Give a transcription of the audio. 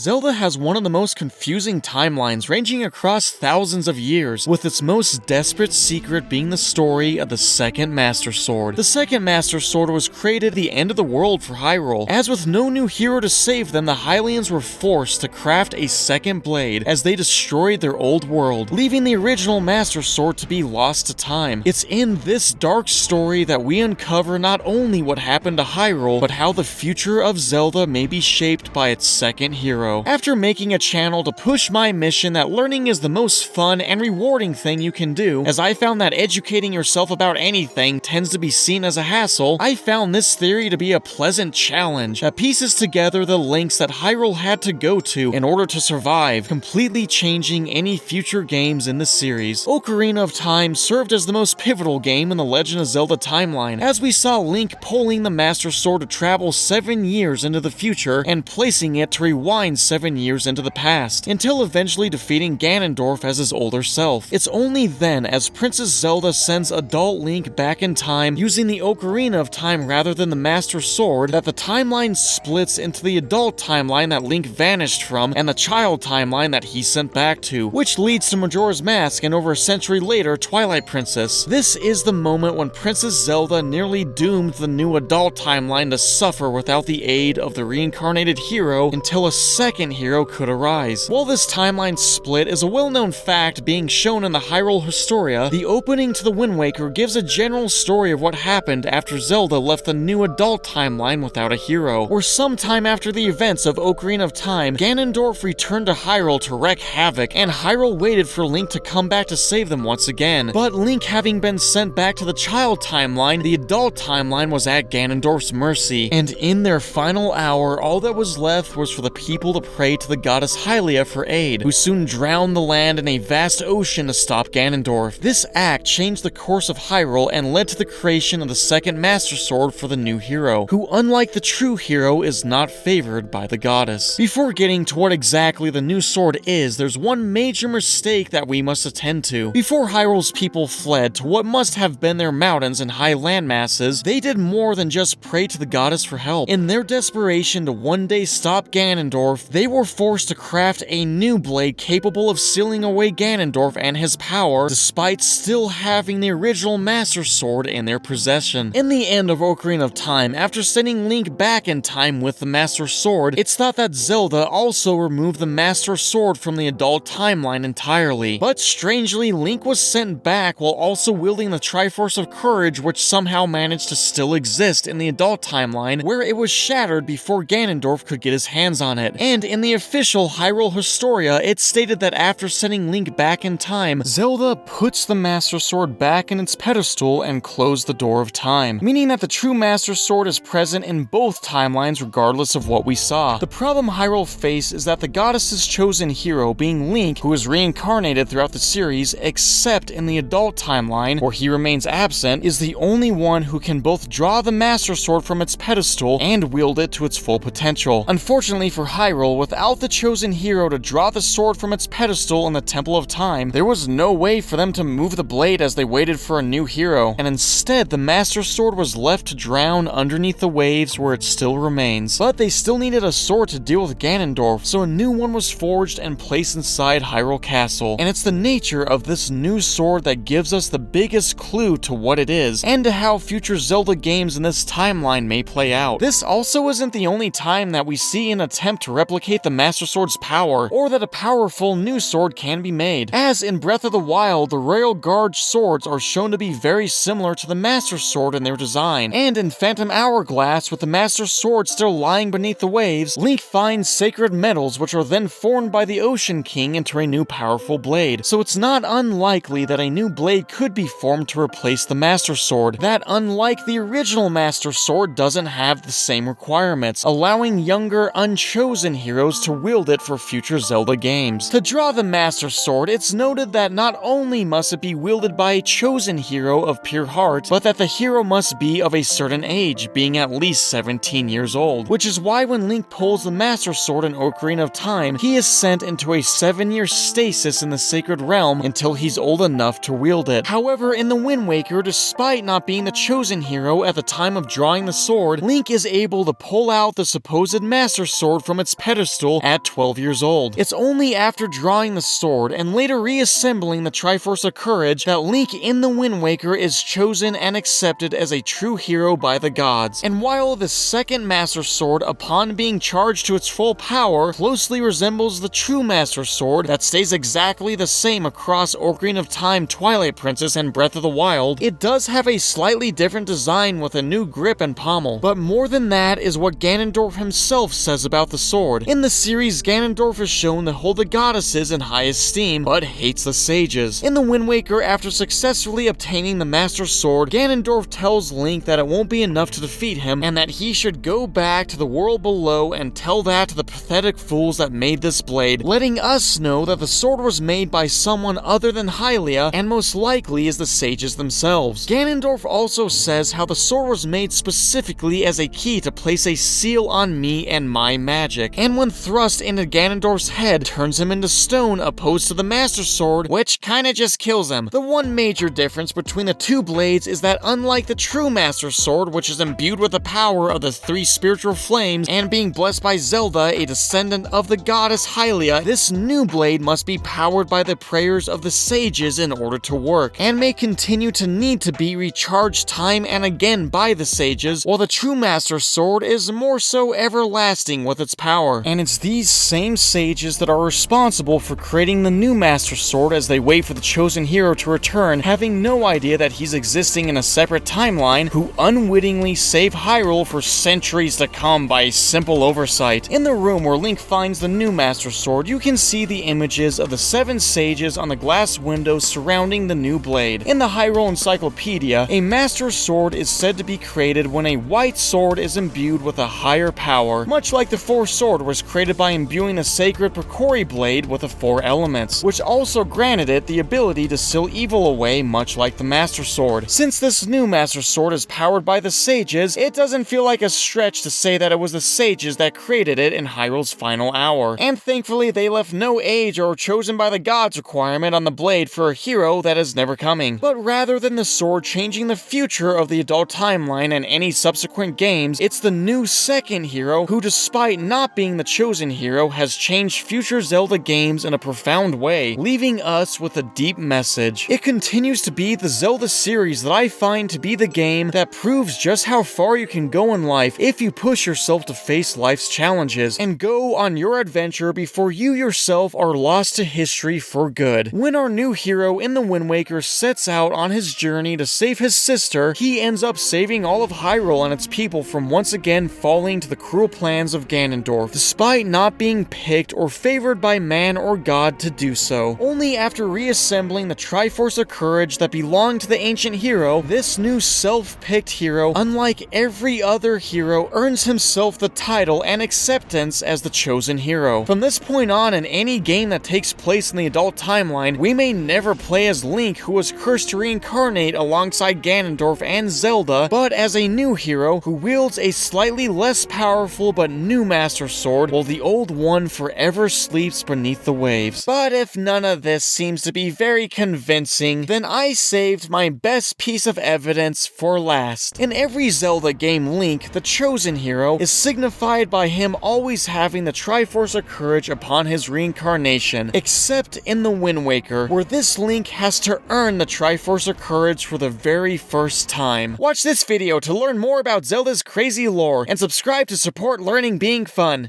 Zelda has one of the most confusing timelines ranging across thousands of years, with its most desperate secret being the story of the Second Master Sword. The Second Master Sword was created at the end of the world for Hyrule, as with no new hero to save them, the Hylians were forced to craft a second blade as they destroyed their old world, leaving the original Master Sword to be lost to time. It's in this dark story that we uncover not only what happened to Hyrule, but how the future of Zelda may be shaped by its second hero. After making a channel to push my mission that learning is the most fun and rewarding thing you can do, as I found that educating yourself about anything tends to be seen as a hassle, I found this theory to be a pleasant challenge that pieces together the links that Hyrule had to go to in order to survive, completely changing any future games in the series. Ocarina of Time served as the most pivotal game in the Legend of Zelda timeline, as we saw Link pulling the Master Sword to travel 7 years into the future and placing it to rewind 7 years into the past, until eventually defeating Ganondorf as his older self. It's only then, as Princess Zelda sends adult Link back in time using the Ocarina of Time rather than the Master Sword, that the timeline splits into the adult timeline that Link vanished from and the child timeline that he sent back to, which leads to Majora's Mask and over a century later, Twilight Princess. This is the moment when Princess Zelda nearly doomed the new adult timeline to suffer without the aid of the reincarnated hero until a second hero could arise. While this timeline split is a well-known fact being shown in the Hyrule Historia, the opening to the Wind Waker gives a general story of what happened after Zelda left the new adult timeline without a hero. Or sometime after the events of Ocarina of Time, Ganondorf returned to Hyrule to wreak havoc, and Hyrule waited for Link to come back to save them once again. But Link having been sent back to the child timeline, the adult timeline was at Ganondorf's mercy, and in their final hour, all that was left was for the people to pray to the goddess Hylia for aid, who soon drowned the land in a vast ocean to stop Ganondorf. This act changed the course of Hyrule and led to the creation of the second Master Sword for the new hero, who unlike the true hero is not favored by the goddess. Before getting to what exactly the new sword is, there's one major mistake that we must attend to. Before Hyrule's people fled to what must have been their mountains and high land masses, they did more than just pray to the goddess for help. In their desperation to one day stop Ganondorf, they were forced to craft a new blade capable of sealing away Ganondorf and his power, despite still having the original Master Sword in their possession. In the end of Ocarina of Time, after sending Link back in time with the Master Sword, it's thought that Zelda also removed the Master Sword from the adult timeline entirely. But strangely, Link was sent back while also wielding the Triforce of Courage, which somehow managed to still exist in the adult timeline, where it was shattered before Ganondorf could get his hands on it. And in the official Hyrule Historia, it stated that after sending Link back in time, Zelda puts the Master Sword back in its pedestal and closed the door of time, meaning that the true Master Sword is present in both timelines regardless of what we saw. The problem Hyrule faced is that the goddess's chosen hero, being Link, who is reincarnated throughout the series, except in the adult timeline, where he remains absent, is the only one who can both draw the Master Sword from its pedestal and wield it to its full potential. Unfortunately for Hyrule, without the chosen hero to draw the sword from its pedestal in the Temple of Time, there was no way for them to move the blade as they waited for a new hero, and instead the Master Sword was left to drown underneath the waves where it still remains. But they still needed a sword to deal with Ganondorf, so a new one was forged and placed inside Hyrule Castle, and it's the nature of this new sword that gives us the biggest clue to what it is, and to how future Zelda games in this timeline may play out. This also isn't the only time that we see an attempt to replicate the Master Sword's power, or that a powerful new sword can be made, as in Breath of the Wild, the Royal Guard swords are shown to be very similar to the Master Sword in their design, and in Phantom Hourglass, with the Master Sword still lying beneath the waves, Link finds sacred metals which are then formed by the Ocean King into a new powerful blade. So it's not unlikely that a new blade could be formed to replace the Master Sword, that unlike the original Master Sword doesn't have the same requirements, allowing younger, unchosen heroes to wield it for future Zelda games. To draw the Master Sword, it's noted that not only must it be wielded by a chosen hero of pure heart, but that the hero must be of a certain age, being at least 17 years old, which is why when Link pulls the Master Sword in Ocarina of Time, he is sent into a 7-year stasis in the Sacred Realm until he's old enough to wield it. However, in the Wind Waker, despite not being the chosen hero at the time of drawing the sword, Link is able to pull out the supposed Master Sword from its pedestal at 12 years old. It's only after drawing the sword and later reassembling the Triforce of Courage that Link in the Wind Waker is chosen and accepted as a true hero by the gods. And while the second Master Sword, upon being charged to its full power, closely resembles the true Master Sword that stays exactly the same across Ocarina of Time, Twilight Princess, and Breath of the Wild, it does have a slightly different design with a new grip and pommel. But more than that is what Ganondorf himself says about the sword. In the series, Ganondorf is shown to hold the goddesses in high esteem, but hates the sages. In the Wind Waker, after successfully obtaining the Master Sword, Ganondorf tells Link that it won't be enough to defeat him, and that he should go back to the world below and tell that to the pathetic fools that made this blade, letting us know that the sword was made by someone other than Hylia, and most likely is the sages themselves. Ganondorf also says how the sword was made specifically as a key to place a seal on me and my magic, and when thrust into Ganondorf's head, turns him into stone opposed to the Master Sword, which kinda just kills him. The one major difference between the two blades is that unlike the true Master Sword, which is imbued with the power of the three spiritual flames and being blessed by Zelda, a descendant of the goddess Hylia, this new blade must be powered by the prayers of the sages in order to work, and may continue to need to be recharged time and again by the sages, while the true Master Sword is more so everlasting with its power. And it's these same sages that are responsible for creating the new Master Sword as they wait for the chosen hero to return, having no idea that he's existing in a separate timeline, who unwittingly save Hyrule for centuries to come by a simple oversight. In the room where Link finds the new Master Sword, you can see the images of the 7 sages on the glass windows surrounding the new blade. In the Hyrule Encyclopedia, a Master Sword is said to be created when a white sword is imbued with a higher power, much like the 4 Sword was created by imbuing the sacred Purkori blade with the 4 elements, which also granted it the ability to seal evil away, much like the Master Sword. Since this new Master Sword is powered by the sages, it doesn't feel like a stretch to say that it was the sages that created it in Hyrule's final hour. And thankfully, they left no age or chosen by the gods requirement on the blade for a hero that is never coming. But rather than the sword changing the future of the adult timeline and any subsequent games, it's the new second hero who, despite not being the chosen hero, has changed future Zelda games in a profound way, leaving us with a deep message. It continues to be the Zelda series that I find to be the game that proves just how far you can go in life if you push yourself to face life's challenges and go on your adventure before you yourself are lost to history for good. When our new hero in the Wind Waker sets out on his journey to save his sister, he ends up saving all of Hyrule and its people from once again falling to the cruel plans of Ganondorf, despite not being picked or favored by man or god to do so. Only after reassembling the Triforce of Courage that belonged to the ancient hero, this new self-picked hero, unlike every other hero, earns himself the title and acceptance as the chosen hero. From this point on, in any game that takes place in the adult timeline, we may never play as Link, who was cursed to reincarnate alongside Ganondorf and Zelda, but as a new hero who wields a slightly less powerful but new Master Sword, while the old one forever sleeps beneath the waves. But if none of this seems to be very convincing, then I saved my best piece of evidence for last. In every Zelda game, Link, the chosen hero, is signified by him always having the Triforce of Courage upon his reincarnation, except in the Wind Waker, where this Link has to earn the Triforce of Courage for the very first time. Watch this video to learn more about Zelda's crazy lore, and subscribe to support learning being fun.